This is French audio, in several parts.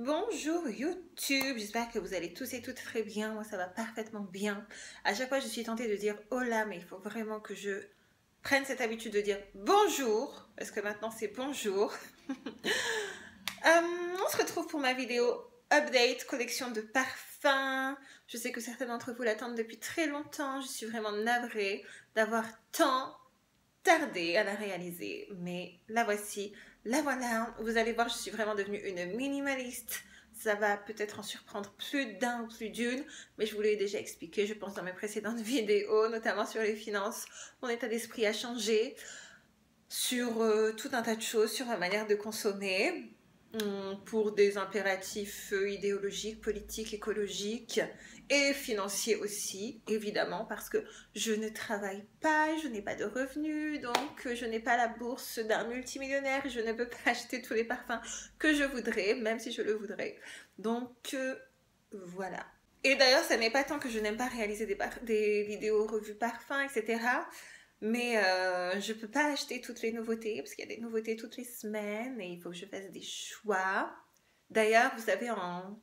Bonjour YouTube, j'espère que vous allez tous et toutes très bien, moi ça va parfaitement bien. À chaque fois je suis tentée de dire hola, mais il faut vraiment que je prenne cette habitude de dire bonjour, parce que maintenant c'est bonjour. On se retrouve pour ma vidéo update, collection de parfums. Je sais que certains d'entre vous l'attendent depuis très longtemps, je suis vraiment navrée d'avoir tant tardé à la réaliser, mais la voici, la voilà. Vous allez voir, je suis vraiment devenue une minimaliste. Ça va peut-être en surprendre plus d'un ou plus d'une, mais je vous l'ai déjà expliqué, je pense, dans mes précédentes vidéos, notamment sur les finances. Mon état d'esprit a changé sur tout un tas de choses, sur ma manière de consommer, pour des impératifs idéologiques, politiques, écologiques et financiers aussi, évidemment, parce que je ne travaille pas, je n'ai pas de revenus, donc je n'ai pas la bourse d'un multimillionnaire, je ne peux pas acheter tous les parfums que je voudrais, même si je le voudrais. Donc voilà. Et d'ailleurs, ça n'est pas tant que je n'aime pas réaliser des vidéos revues parfums, etc. Mais je ne peux pas acheter toutes les nouveautés parce qu'il y a des nouveautés toutes les semaines et il faut que je fasse des choix. D'ailleurs, vous savez, en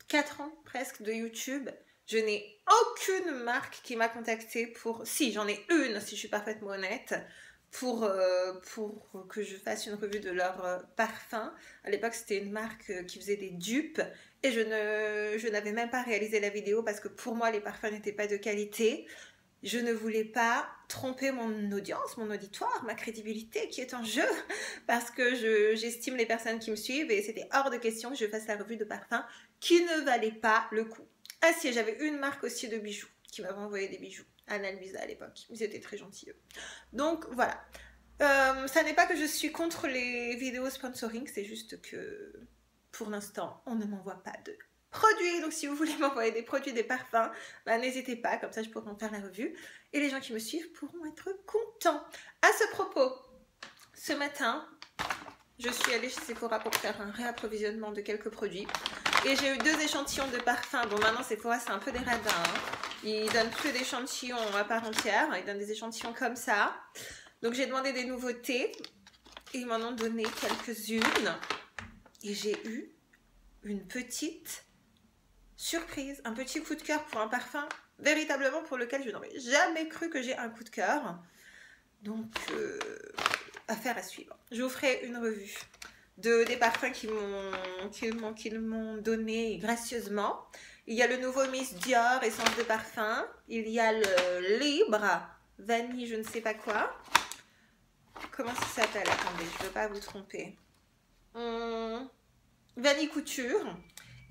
4 ans presque de YouTube, je n'ai aucune marque qui m'a contactée pour... Si, j'en ai une, si je suis parfaitement honnête, pour que je fasse une revue de leur parfum. À l'époque, c'était une marque qui faisait des dupes et je n'avais même pas réalisé la vidéo parce que pour moi, les parfums n'étaient pas de qualité. Je ne voulais pas tromper mon audience, mon auditoire, ma crédibilité qui est en jeu, parce que j'estime les personnes qui me suivent et c'était hors de question que je fasse la revue de parfums qui ne valait pas le coup. Ah si, j'avais une marque aussi de bijoux qui m'avait envoyé des bijoux, Anna Luisa à l'époque. Ils étaient très gentils. Donc voilà. Ça n'est pas que je suis contre les vidéos sponsoring, c'est juste que pour l'instant, on ne m'envoie pas de produits. Donc si vous voulez m'envoyer des produits, des parfums, bah, n'hésitez pas, comme ça je pourrai en faire la revue. Et les gens qui me suivent pourront être contents. À ce propos, ce matin, je suis allée chez Sephora pour faire un réapprovisionnement de quelques produits. Et j'ai eu 2 échantillons de parfums. Bon, maintenant Sephora, c'est un peu des radins. Hein. Ils donnent plus d'échantillons à part entière. Ils donnent des échantillons comme ça. Donc j'ai demandé des nouveautés. Et ils m'en ont donné quelques-unes. Et j'ai eu une petite surprise, un petit coup de cœur pour un parfum véritablement pour lequel je n'aurais jamais cru que j'ai un coup de cœur. Donc, affaire à suivre. Je vous ferai une revue des parfums qu'ils m'ont donné gracieusement. Il y a le nouveau Miss Dior, essence de parfum. Il y a le Libre, vanille je ne sais pas quoi. Comment ça s'appelle? Attendez, je ne veux pas vous tromper. Vanille Couture.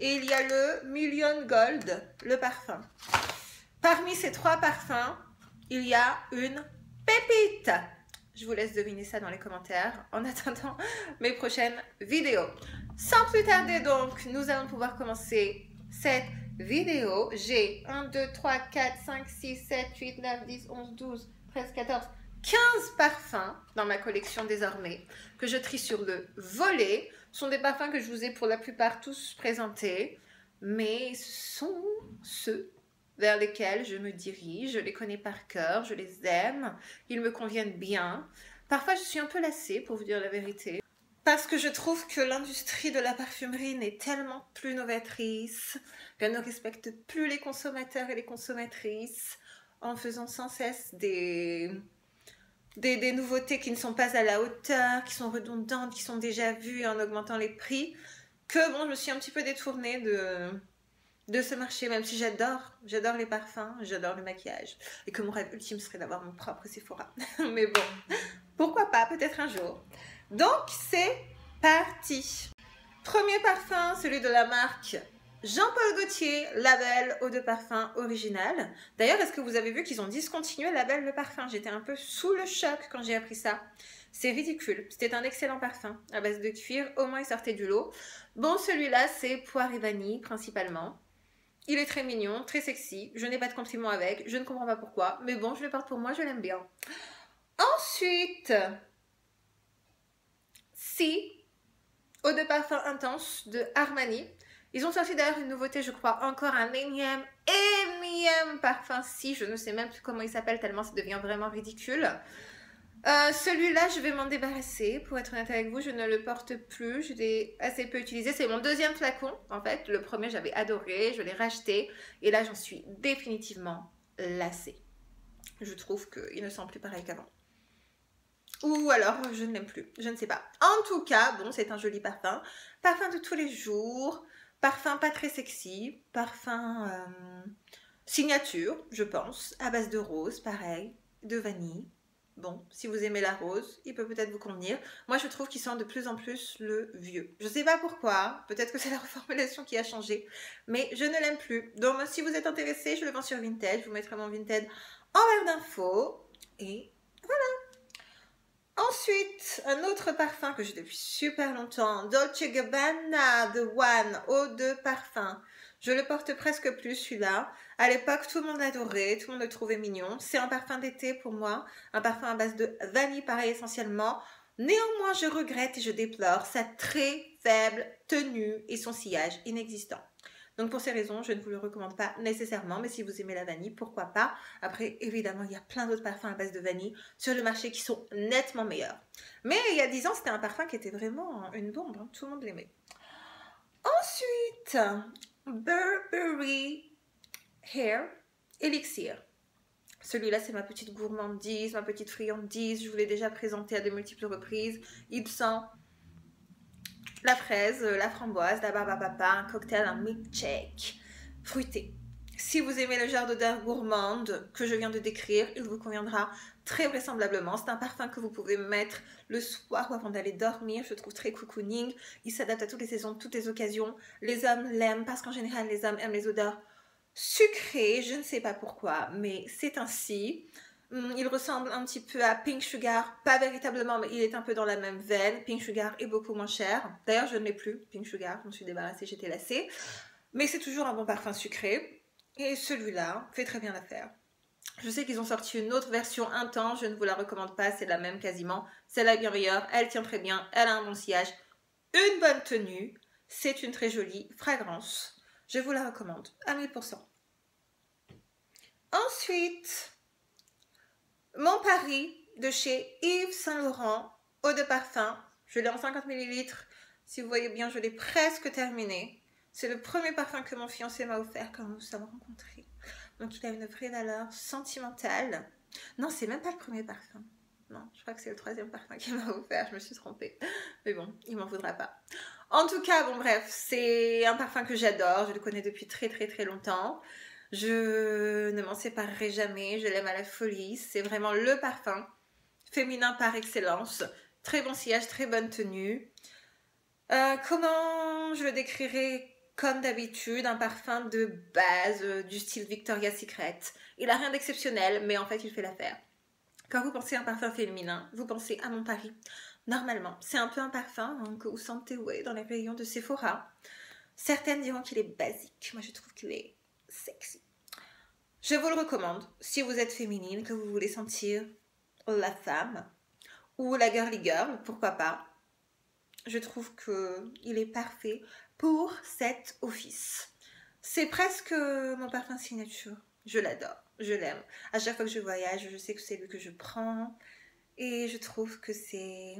Et il y a le Million Gold, le parfum. Parmi ces 3 parfums, il y a une pépite. Je vous laisse deviner ça dans les commentaires en attendant mes prochaines vidéos. Sans plus tarder donc, nous allons pouvoir commencer cette vidéo. J'ai 1, 2, 3, 4, 5, 6, 7, 8, 9, 10, 11, 12, 13, 14, 15 parfums dans ma collection désormais que je trie sur le volet. Ce sont des parfums que je vous ai pour la plupart tous présentés, mais ce sont ceux vers lesquels je me dirige. Je les connais par cœur, je les aime, ils me conviennent bien. Parfois, je suis un peu lassée, pour vous dire la vérité, parce que je trouve que l'industrie de la parfumerie n'est tellement plus novatrice, qu'elle ne respecte plus les consommateurs et les consommatrices, en faisant sans cesse des nouveautés qui ne sont pas à la hauteur, qui sont redondantes, qui sont déjà vues, en augmentant les prix, que bon, je me suis un petit peu détournée de ce marché, même si j'adore les parfums, j'adore le maquillage, et que mon rêve ultime serait d'avoir mon propre Sephora. Mais bon, pourquoi pas, peut-être un jour. Donc, c'est parti. Premier parfum, celui de la marque Jean-Paul Gaultier, label eau de parfum original. D'ailleurs, est-ce que vous avez vu qu'ils ont discontinué le label de parfum? J'étais un peu sous le choc quand j'ai appris ça. C'est ridicule. C'était un excellent parfum à base de cuir. Au moins, il sortait du lot. Bon, celui-là, c'est poire et vanille principalement. Il est très mignon, très sexy. Je n'ai pas de compliments avec. Je ne comprends pas pourquoi. Mais bon, je le porte pour moi, je l'aime bien. Ensuite, si, eau de parfum intense de Armani. Ils ont sorti d'ailleurs une nouveauté, je crois, encore un énième parfum. Si, je ne sais même plus comment il s'appelle tellement ça devient vraiment ridicule. Celui-là, je vais m'en débarrasser. Pour être honnête avec vous, je ne le porte plus. Je l'ai assez peu utilisé. C'est mon deuxième flacon, en fait. Le premier, j'avais adoré. Je l'ai racheté. Et là, j'en suis définitivement lassée. Je trouve qu'il ne sent plus pareil qu'avant. Ou alors, je ne l'aime plus. Je ne sais pas. En tout cas, bon, c'est un joli parfum. Parfum de tous les jours. Parfum pas très sexy. Parfum signature, je pense. À base de rose, pareil. De vanille. Bon, si vous aimez la rose, il peut peut-être vous convenir. Moi, je trouve qu'il sent de plus en plus le vieux. Je ne sais pas pourquoi. Peut-être que c'est la reformulation qui a changé. Mais je ne l'aime plus. Donc, si vous êtes intéressé, je le vends sur Vinted. Je vous mettrai mon Vinted en barre d'infos. Et ensuite, un autre parfum que j'ai depuis super longtemps, Dolce Gabbana The One, eau de parfum. Je le porte presque plus celui-là. À l'époque, tout le monde l'adorait, tout le monde le trouvait mignon. C'est un parfum d'été pour moi, un parfum à base de vanille pareil essentiellement. Néanmoins, je regrette et je déplore sa très faible tenue et son sillage inexistant. Donc pour ces raisons, je ne vous le recommande pas nécessairement, mais si vous aimez la vanille, pourquoi pas. Après, évidemment, il y a plein d'autres parfums à base de vanille sur le marché qui sont nettement meilleurs. Mais il y a 10 ans, c'était un parfum qui était vraiment une bombe, hein. Tout le monde l'aimait. Ensuite, Burberry Hair Elixir. Celui-là, c'est ma petite gourmandise, ma petite friandise. Je vous l'ai déjà présenté à de multiples reprises. Il sent la fraise, la framboise, la barbe à papa, un cocktail, un milkshake fruité. Si vous aimez le genre d'odeur gourmande que je viens de décrire, il vous conviendra très vraisemblablement. C'est un parfum que vous pouvez mettre le soir ou avant d'aller dormir. Je le trouve très cocooning. Il s'adapte à toutes les saisons, toutes les occasions. Les hommes l'aiment parce qu'en général, les hommes aiment les odeurs sucrées. Je ne sais pas pourquoi, mais c'est ainsi. Il ressemble un petit peu à Pink Sugar, pas véritablement, mais il est un peu dans la même veine. Pink Sugar est beaucoup moins cher. D'ailleurs, je ne l'ai plus, Pink Sugar, je me suis débarrassée, j'étais lassée. Mais c'est toujours un bon parfum sucré. Et celui-là fait très bien l'affaire. Je sais qu'ils ont sorti une autre version intense, je ne vous la recommande pas, c'est la même quasiment. Celle-là est bien meilleure, elle tient très bien, elle a un bon sillage, une bonne tenue. C'est une très jolie fragrance. Je vous la recommande à 1000%. Ensuite, mon pari de chez Yves Saint Laurent, eau de parfum. Je l'ai en 50 ml. Si vous voyez bien, je l'ai presque terminé. C'est le premier parfum que mon fiancé m'a offert quand nous nous sommes rencontrés. Donc il a une vraie valeur sentimentale. Non, c'est même pas le premier parfum. Non, je crois que c'est le troisième parfum qu'il m'a offert. Je me suis trompée. Mais bon, il m'en voudra pas. En tout cas, bon bref, c'est un parfum que j'adore. Je le connais depuis très très très longtemps. Je ne m'en séparerai jamais. Je l'aime à la folie. C'est vraiment le parfum féminin par excellence. Très bon sillage, très bonne tenue. Comment je le décrirais? Comme d'habitude, un parfum de base du style Victoria's Secret. Il a rien d'exceptionnel, mais en fait, il fait l'affaire. Quand vous pensez à un parfum féminin, vous pensez à mon Paris. Normalement, c'est un peu un parfum que vous sentez dans les rayons de Sephora. Certaines diront qu'il est basique. Moi, je trouve qu'il est sexy. Je vous le recommande si vous êtes féminine, que vous voulez sentir la femme ou la girly girl, pourquoi pas. Je trouve qu'il est parfait pour cet office. C'est presque mon parfum signature. Je l'adore, je l'aime. À chaque fois que je voyage, je sais que c'est lui que je prends. Et je trouve que c'est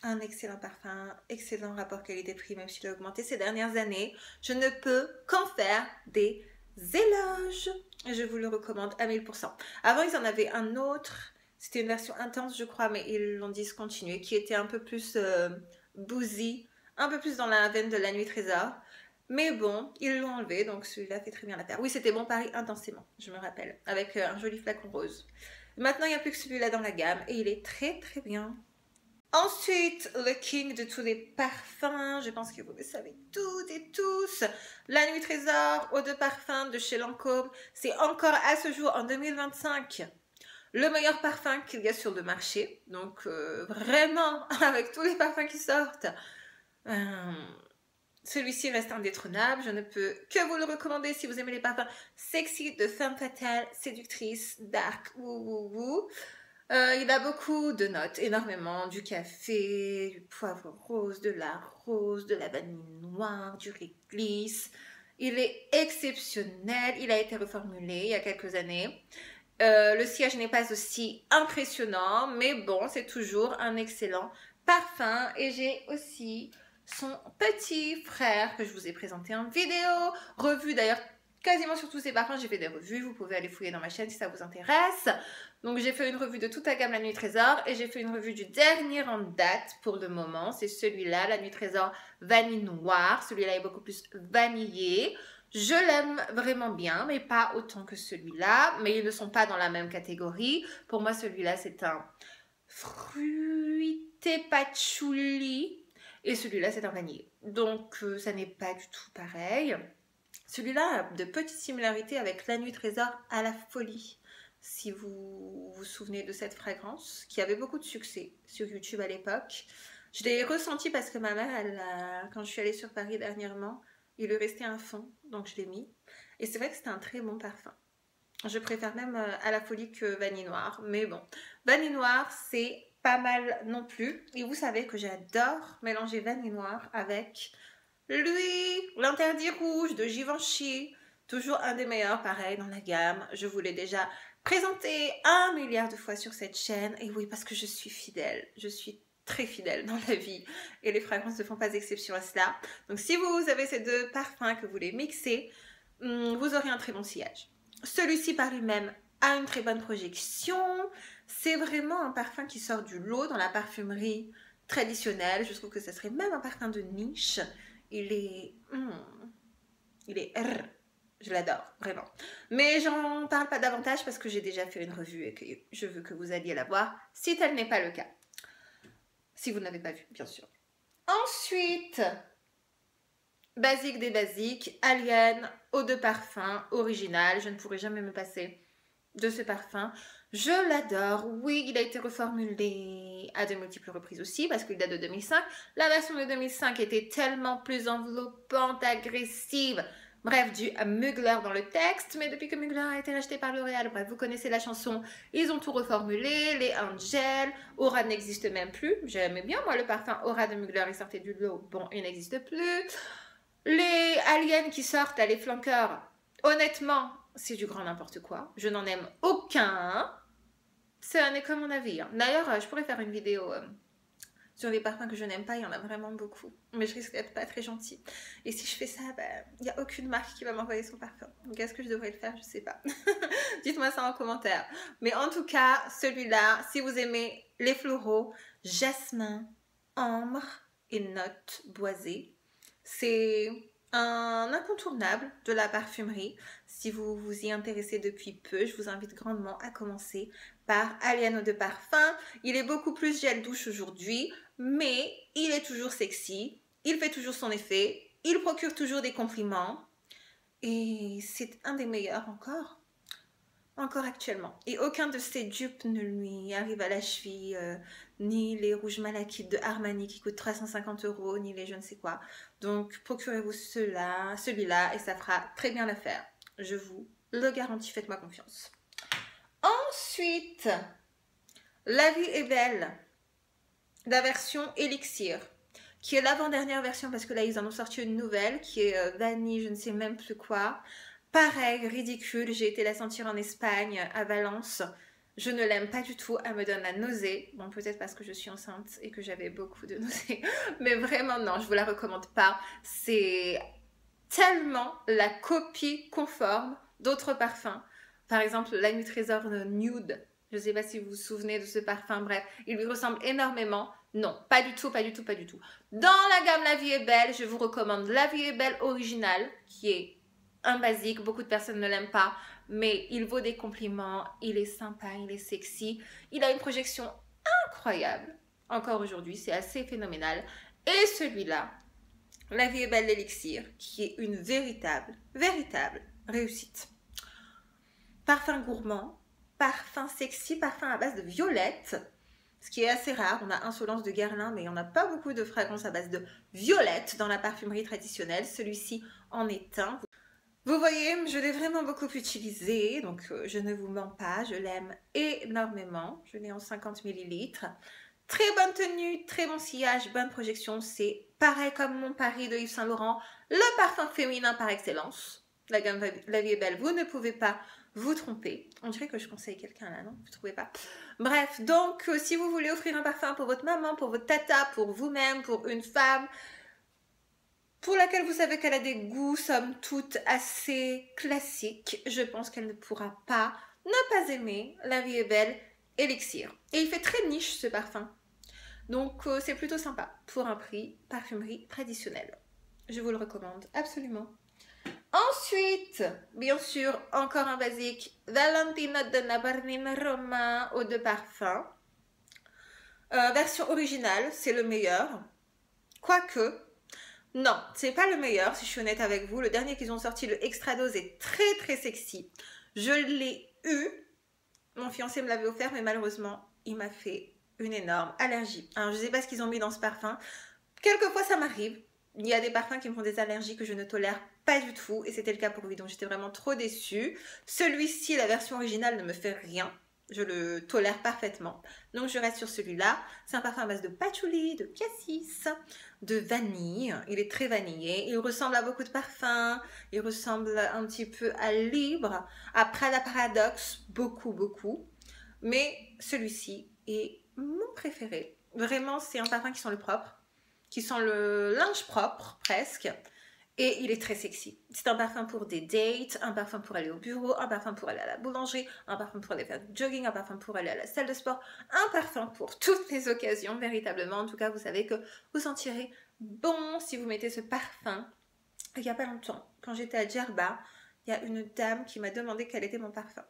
un excellent parfum, excellent rapport qualité-prix, même s'il a augmenté ces dernières années. Je ne peux qu'en faire des éloges. Je vous le recommande à 1000%. Avant, ils en avaient un autre. C'était une version intense, je crois, mais ils l'ont discontinué, qui était un peu plus boozy, un peu plus dans la veine de La Nuit Trésor. Mais bon, ils l'ont enlevé, donc celui-là fait très bien l'affaire. Oui, c'était Bon Paris intensément, je me rappelle, avec un joli flacon rose. Maintenant, il n'y a plus que celui-là dans la gamme, et il est très très bien. Ensuite, le king de tous les parfums, je pense que vous le savez toutes et tous, La Nuit Trésor, eau de parfum de chez Lancôme. C'est encore à ce jour, en 2025, le meilleur parfum qu'il y a sur le marché. Donc vraiment, avec tous les parfums qui sortent, celui-ci reste indétrônable. Je ne peux que vous le recommander si vous aimez les parfums sexy, de femme fatale, séductrice, dark, wou. Il a beaucoup de notes, énormément, du café, du poivre rose, de la vanille noire, du réglisse. Il est exceptionnel, il a été reformulé il y a quelques années. Le sillage n'est pas aussi impressionnant, mais bon, c'est toujours un excellent parfum. Et j'ai aussi son petit frère que je vous ai présenté en vidéo, revue d'ailleurs quasiment sur tous ces parfums. J'ai fait des revues, vous pouvez aller fouiller dans ma chaîne si ça vous intéresse. Donc j'ai fait une revue de toute la gamme La Nuit Trésor et j'ai fait une revue du dernier en date pour le moment. C'est celui-là, La Nuit Trésor Vanille Noire. Celui-là est beaucoup plus vanillé. Je l'aime vraiment bien, mais pas autant que celui-là. Mais ils ne sont pas dans la même catégorie. Pour moi, celui-là, c'est un fruité patchouli. Et celui-là, c'est un vanillé. Donc, ça n'est pas du tout pareil. Celui-là a de petites similarités avec La Nuit Trésor à la folie. Si vous vous souvenez de cette fragrance, qui avait beaucoup de succès sur YouTube à l'époque. Je l'ai ressenti parce que ma mère, quand je suis allée sur Paris dernièrement, il lui restait un fond, donc je l'ai mis. Et c'est vrai que c'était un très bon parfum. Je préfère même à la folie que Vanille Noire. Mais bon, Vanille Noire, c'est pas mal non plus. Et vous savez que j'adore mélanger Vanille Noire avec l'Interdit Rouge de Givenchy. Toujours un des meilleurs, pareil, dans la gamme. Je vous l'ai déjà présenté 1 milliard de fois sur cette chaîne. Et oui, parce que je suis fidèle. Je suis très fidèle dans la vie et les fragrances ne font pas exception à cela. Donc si vous avez ces deux parfums que vous les mixez, vous aurez un très bon sillage. Celui-ci par lui-même a une très bonne projection. C'est vraiment un parfum qui sort du lot dans la parfumerie traditionnelle. Je trouve que ce serait même un parfum de niche. Il est... Je l'adore, vraiment. Mais j'en parle pas davantage parce que j'ai déjà fait une revue et que je veux que vous alliez la voir si tel n'est pas le cas. Si vous n'avez pas vu, bien sûr. Ensuite, basique des basiques, Alien, eau de parfum, original. Je ne pourrai jamais me passer de ce parfum. Je l'adore. Oui, il a été reformulé à de multiples reprises aussi parce qu'il date de 2005. La version de 2005 était tellement plus enveloppante, agressive. Bref, du Mugler dans le texte, mais depuis que Mugler a été racheté par L'Oréal, bref, vous connaissez la chanson, ils ont tout reformulé, les Angel, Aura n'existe même plus, j'aimais bien moi le parfum Aura de Mugler, il sortait du lot, bon, il n'existe plus, les Aliens qui sortent, là, les flanqueurs, honnêtement, c'est du grand n'importe quoi, je n'en aime aucun, ça n'est que mon avis, hein. D'ailleurs, je pourrais faire une vidéo... sur les parfums que je n'aime pas, il y en a vraiment beaucoup. Mais je risque d'être pas très gentille. Et si je fais ça, il n'y a aucune marque qui va m'envoyer son parfum. Donc est-ce que je devrais le faire? Je sais pas. Dites-moi ça en commentaire. Mais en tout cas, celui-là, si vous aimez les floraux, jasmin, ambre et notes boisées, c'est un incontournable de la parfumerie. Si vous vous y intéressez depuis peu, je vous invite grandement à commencer par Alien Eau de Parfum. Il est beaucoup plus gel douche aujourd'hui, mais il est toujours sexy, il fait toujours son effet, il procure toujours des compliments et c'est un des meilleurs encore actuellement. Et aucun de ces dupes ne lui arrive à la cheville, ni les rouges malakites de Armani qui coûtent 350 €, ni les je ne sais quoi. Donc procurez-vous celui-là et ça fera très bien l'affaire. Je vous le garantis, faites-moi confiance. Ensuite, La Vie est Belle, la version Elixir, qui est l'avant-dernière version parce que là ils en ont sorti une nouvelle qui est vanille, je ne sais même plus quoi. Pareil, ridicule, j'ai été la sentir en Espagne, à Valence. Je ne l'aime pas du tout, elle me donne la nausée. Bon, peut-être parce que je suis enceinte et que j'avais beaucoup de nausées. Mais vraiment, non, je vous la recommande pas. C'est tellement la copie conforme d'autres parfums. Par exemple, La Nuit Trésor Nude. Je ne sais pas si vous vous souvenez de ce parfum, bref, il lui ressemble énormément. Non, pas du tout, pas du tout, pas du tout. Dans la gamme La Vie est Belle, je vous recommande La Vie est Belle originale, qui est un basique, beaucoup de personnes ne l'aiment pas, mais il vaut des compliments, il est sympa, il est sexy, il a une projection incroyable, encore aujourd'hui, c'est assez phénoménal. Et celui-là, La Vie est Belle l'Élixir, qui est une véritable réussite. Parfum gourmand, parfum sexy, parfum à base de violette, ce qui est assez rare. On a Insolence de Guerlain, mais on n'a pas beaucoup de fragrances à base de violette dans la parfumerie traditionnelle. Celui-ci en est un. Vous voyez, je l'ai vraiment beaucoup utilisé, donc je ne vous mens pas, je l'aime énormément. Je l'ai en 50 ml. Très bonne tenue, très bon sillage, bonne projection. C'est pareil comme mon Paris de Yves Saint Laurent, le parfum féminin par excellence. la gamme La Vie est Belle, vous ne pouvez pas vous tromper. On dirait que je conseille quelqu'un là, non? Vous trouvez pas? Bref, donc si vous voulez offrir un parfum pour votre maman, pour votre tata, pour vous-même, pour une femme pour laquelle vous savez qu'elle a des goûts somme toute assez classiques, je pense qu'elle ne pourra pas ne pas aimer La Vie est Belle Elixir. Et il fait très niche ce parfum. Donc c'est plutôt sympa pour un prix parfumerie traditionnelle. Je vous le recommande absolument. Ensuite, bien sûr, encore un basique, Valentina Donna Bernina Roma eau de parfum. Version originale, c'est le meilleur. Quoique, non, c'est pas le meilleur, si je suis honnête avec vous. Le dernier qu'ils ont sorti, le Extra Dose, est très très sexy. Je l'ai eu. Mon fiancé me l'avait offert, mais malheureusement, il m'a fait une énorme allergie. Alors, je sais pas ce qu'ils ont mis dans ce parfum. Quelquefois, ça m'arrive. Il y a des parfums qui me font des allergies que je ne tolère pas du tout. Et c'était le cas pour lui, donc j'étais vraiment trop déçue. Celui-ci, la version originale, ne me fait rien. Je le tolère parfaitement. Donc je reste sur celui-là. C'est un parfum à base de patchouli, de cassis, de vanille. Il est très vanillé. Il ressemble à beaucoup de parfums. Il ressemble un petit peu à Libre, à Prada Paradoxe. Beaucoup, beaucoup. Mais celui-ci est mon préféré. Vraiment, c'est un parfum qui sent le propre. Qui sent le linge propre, presque. Et il est très sexy. C'est un parfum pour des dates, un parfum pour aller au bureau, un parfum pour aller à la boulangerie, un parfum pour aller faire du jogging, un parfum pour aller à la salle de sport, un parfum pour toutes les occasions, véritablement. En tout cas, vous savez que vous sentirez bon si vous mettez ce parfum. Il n'y a pas longtemps, quand j'étais à Djerba, il y a une dame qui m'a demandé quel était mon parfum.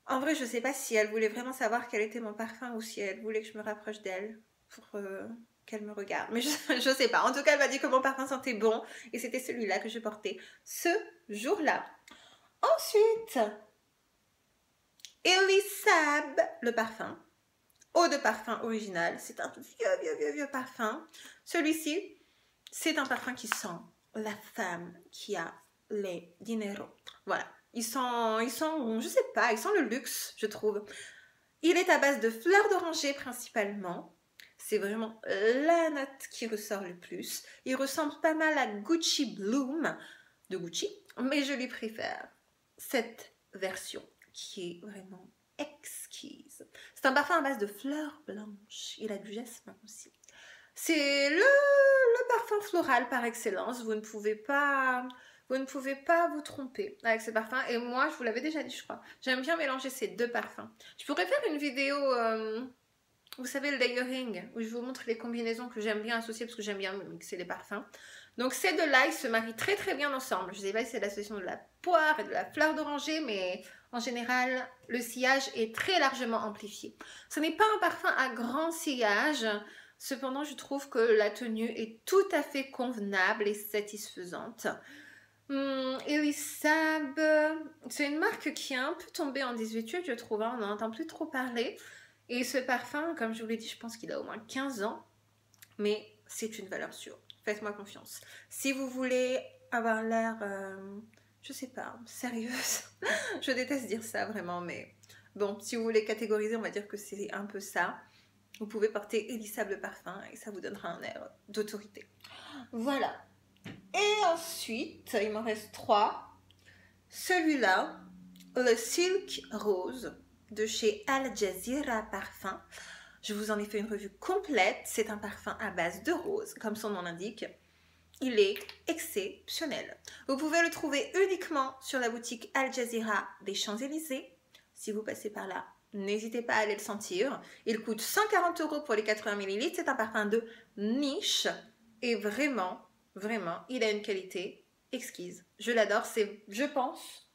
En vrai, je ne sais pas si elle voulait vraiment savoir quel était mon parfum ou si elle voulait que je me rapproche d'elle pour qu'elle me regarde. Mais je sais pas. En tout cas, elle m'a dit que mon parfum sentait bon et c'était celui-là que je portais ce jour-là. Ensuite, Elisab, le parfum. Eau de parfum original. C'est un vieux parfum. Celui-ci, c'est un parfum qui sent la femme qui a les dineros. Voilà. Il sent, je sais pas, il sent le luxe, je trouve. Il est à base de fleurs d'oranger principalement. C'est vraiment la note qui ressort le plus. Il ressemble pas mal à Gucci Bloom de Gucci, mais je lui préfère cette version qui est vraiment exquise. C'est un parfum à base de fleurs blanches. Il a du jasmin aussi. C'est le parfum floral par excellence. Vous ne pouvez pas vous tromper avec ce parfum. Et moi, je vous l'avais déjà dit, je crois. J'aime bien mélanger ces deux parfums. Je pourrais faire une vidéo, vous savez, le layering, où je vous montre les combinaisons que j'aime bien associer, parce que j'aime bien mixer les parfums. Donc ces deux-là, ils se marient très très bien ensemble. Je ne sais pas si c'est l'association de la poire et de la fleur d'oranger, mais en général, le sillage est très largement amplifié. Ce n'est pas un parfum à grand sillage. Cependant, je trouve que la tenue est tout à fait convenable et satisfaisante. Elisab, c'est une marque qui est un peu tombée en désuétude, je trouve. On n'en entend plus trop parler. Et ce parfum, comme je vous l'ai dit, je pense qu'il a au moins 15 ans. Mais c'est une valeur sûre. Faites-moi confiance. Si vous voulez avoir l'air, je sais pas, sérieuse. Je déteste dire ça vraiment, mais bon, si vous voulez catégoriser, on va dire que c'est un peu ça. Vous pouvez porter Elisab le parfum et ça vous donnera un air d'autorité. Voilà. Et ensuite, il m'en reste 3. Celui-là, le Silk Rose de chez Al Jazeera Parfum. Je vous en ai fait une revue complète. C'est un parfum à base de rose, comme son nom l'indique. Il est exceptionnel. Vous pouvez le trouver uniquement sur la boutique Al Jazeera des Champs-Élysées. Si vous passez par là, n'hésitez pas à aller le sentir. Il coûte 140 € pour les 80 ml. C'est un parfum de niche. Et vraiment, il a une qualité exquise. Je l'adore. C'est, je pense,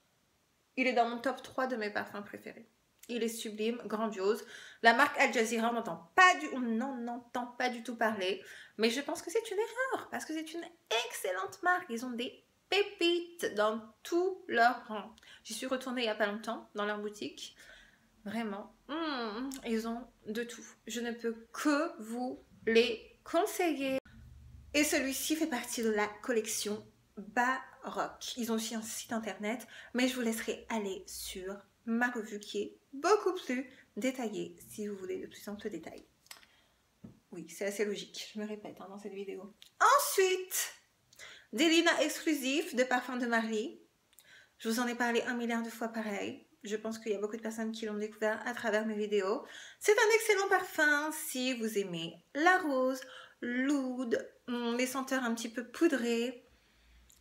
il est dans mon top 3 de mes parfums préférés. Il est sublime, grandiose. La marque Al Jazeera, on n'entend pas du tout parler. Mais je pense que c'est une erreur, parce que c'est une excellente marque. Ils ont des pépites dans tout leur rang. J'y suis retournée il n'y a pas longtemps, dans leur boutique. Vraiment, ils ont de tout. Je ne peux que vous les conseiller. Et celui-ci fait partie de la collection Baroque. Ils ont aussi un site internet, mais je vous laisserai aller sur ma revue qui est beaucoup plus détaillée si vous voulez de plus amples détails. Oui, c'est assez logique, je me répète dans cette vidéo. Ensuite, Delina exclusif de Parfum de Marly. Je vous en ai parlé 1 milliard de fois pareil. Je pense qu'il y a beaucoup de personnes qui l'ont découvert à travers mes vidéos. C'est un excellent parfum si vous aimez la rose, l'oud, les senteurs un petit peu poudrées,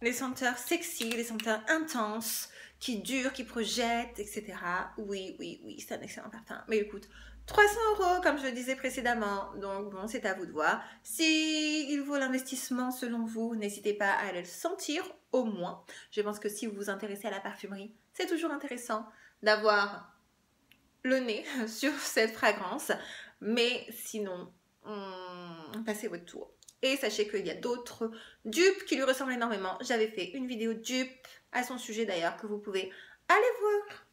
les senteurs sexy, les senteurs intenses, qui durent, qui projettent, etc. Oui, oui, oui, c'est un excellent parfum. Mais écoute, 300 € comme je le disais précédemment. Donc bon, c'est à vous de voir. Si il vaut l'investissement selon vous, n'hésitez pas à aller le sentir au moins. Je pense que si vous vous intéressez à la parfumerie, c'est toujours intéressant d'avoir le nez sur cette fragrance. Mais sinon, passez votre tour. Et sachez qu'il y a d'autres dupes qui lui ressemblent énormément. J'avais fait une vidéo dupe à son sujet d'ailleurs que vous pouvez aller voir.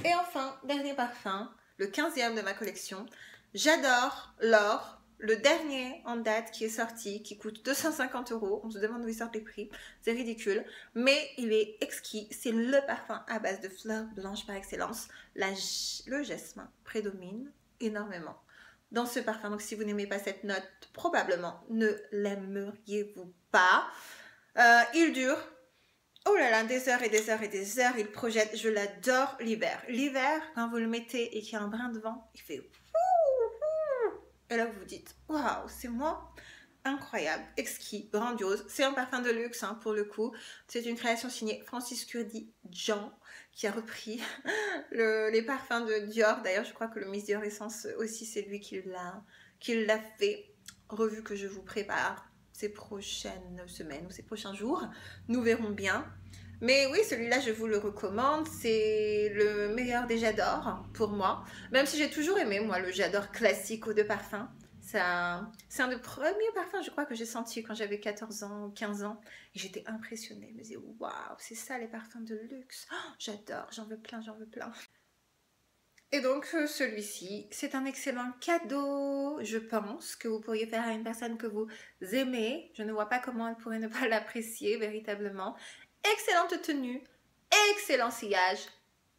Et enfin, dernier parfum, le 15e de ma collection. J'adore l'or, le dernier en date qui est sorti, qui coûte 250 €. On se demande d'où ils sortent les prix, c'est ridicule. Mais il est exquis, c'est le parfum à base de fleurs blanches par excellence. Le jasmin prédomine énormément dans ce parfum. Donc si vous n'aimez pas cette note, probablement ne l'aimeriez-vous pas. Il dure, oh là là, des heures et des heures et des heures. Il projette, je l'adore l'hiver. L'hiver, quand vous le mettez et qu'il y a un brin de vent, il fait ouh. Et là vous vous dites, waouh, c'est moi. Incroyable, exquis, grandiose. C'est un parfum de luxe hein, pour le coup. C'est une création signée Francis Kurkdjian qui a repris les parfums de Dior. D'ailleurs, je crois que le Miss Dior Essence aussi, c'est lui qui l'a fait. Revue que je vous prépare ces prochaines semaines ou ces prochains jours. Nous verrons bien. Mais oui, celui-là, je vous le recommande. C'est le meilleur des J'adore pour moi. Même si j'ai toujours aimé, moi, le J'adore classique eau de parfum. C'est un des premiers parfums, je crois, que j'ai senti quand j'avais 14 ans ou 15 ans. Et j'étais impressionnée. Je me disais, waouh, c'est ça les parfums de luxe. Oh, j'adore, j'en veux plein, j'en veux plein. Et donc, celui-ci, c'est un excellent cadeau. Je pense que vous pourriez faire à une personne que vous aimez. Je ne vois pas comment elle pourrait ne pas l'apprécier véritablement. Excellente tenue, excellent sillage,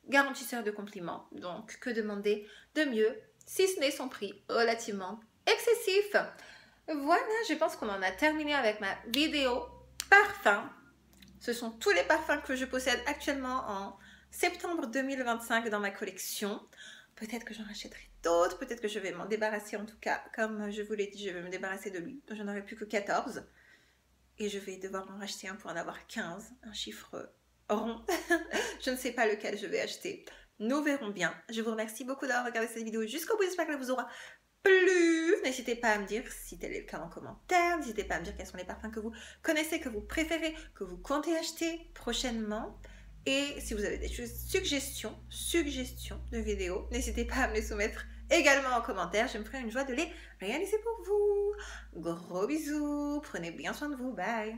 garantisseur de compliments. Donc, que demander de mieux, si ce n'est son prix relativement excessif. Voilà, je pense qu'on en a terminé avec ma vidéo parfum. Ce sont tous les parfums que je possède actuellement en septembre 2025 dans ma collection. Peut-être que j'en rachèterai d'autres, peut-être que je vais m'en débarrasser en tout cas. Comme je vous l'ai dit, je vais me débarrasser de lui. Donc, j'en aurai plus que 14. Et je vais devoir en racheter un pour en avoir 15. Un chiffre rond. Je ne sais pas lequel je vais acheter. Nous verrons bien. Je vous remercie beaucoup d'avoir regardé cette vidéo jusqu'au bout. J'espère qu'elle vous aura plu. N'hésitez pas à me dire si tel est le cas en commentaire. N'hésitez pas à me dire quels sont les parfums que vous connaissez, que vous préférez, que vous comptez acheter prochainement. Et si vous avez des suggestions de vidéos, n'hésitez pas à me les soumettre également en commentaire. Je me ferai une joie de les réaliser pour vous. Gros bisous. Prenez bien soin de vous. Bye.